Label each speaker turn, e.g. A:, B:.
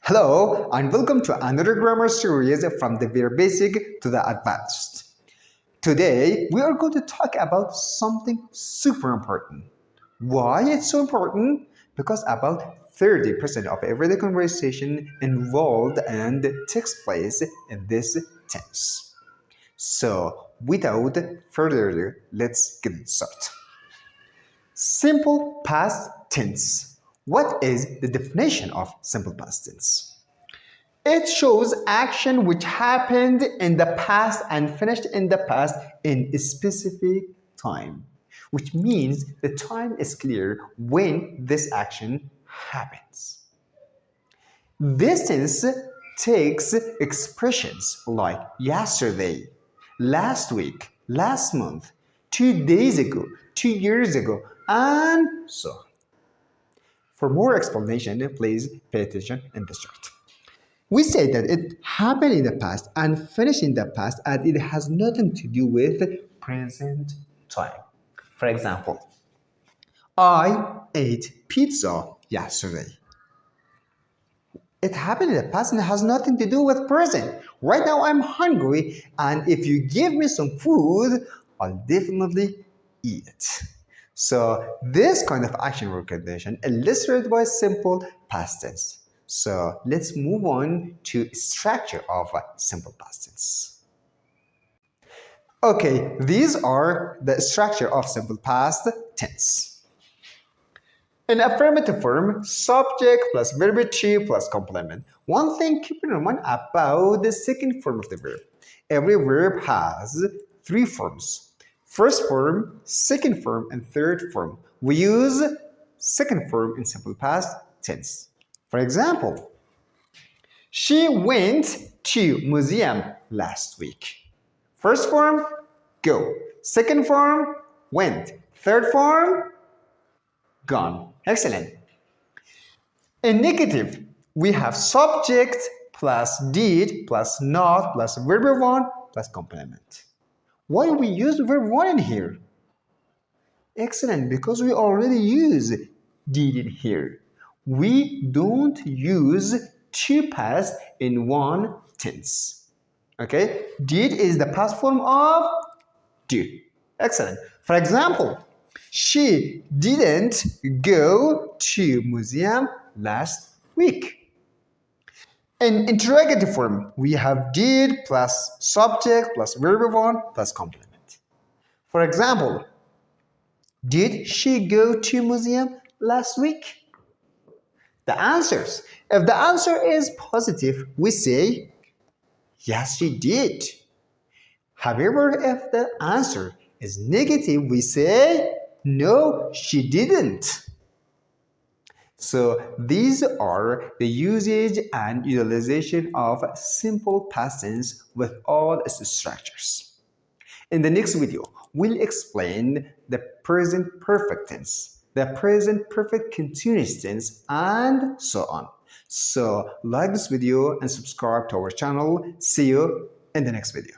A: Hello and welcome to another grammar series from the very basic to the advanced. Today we are going to talk about something super important. Why it's so important? Because about 30% of everyday conversation involved and takes place in this tense. So without further ado, let's get started. Simple past tense. What is the definition of simple past tense? It shows action which happened in the past and finished in the past in a specific time, which means the time is clear when this action happens. This tense takes expressions like yesterday, last week, last month, 2 days ago, 2 years ago, and so on. For more explanation, please pay attention in this chart. We say that it happened in the past and finished in the past and it has nothing to do with present time. For example, I ate pizza yesterday. It happened in the past and it has nothing to do with present. Right now I'm hungry and if you give me some food, I'll definitely eat it. So this kind of action recognition illustrated by simple past tense. So let's move on to structure of simple past tense. Okay, these are the structure of simple past tense. In affirmative form, subject plus verb to plus complement. One thing keep in mind about the second form of the verb. Every verb has three forms. First form, second form, and third form. We use second form in simple past tense. For example, she went to museum last week. First form, go. Second form, went. Third form, gone. Excellent. In negative, we have subject plus did plus not plus verb 1 plus complement. Why we use verb 1 in here? Excellent, because we already use did in here. We don't use two past in one tense. Okay? Did is the past form of do. Excellent. For example, she didn't go to museum last week. In interrogative form, we have did plus subject plus verb 1 plus complement. For example, did she go to museum last week? The answers. If the answer is positive, we say, yes, she did. However, if the answer is negative, we say, no, she didn't. So these are the usage and utilization of simple past tense with all its structures. In the next video, we'll explain the present perfect tense, the present perfect continuous tense, and so on. So like this video and subscribe to our channel. See you in the next video.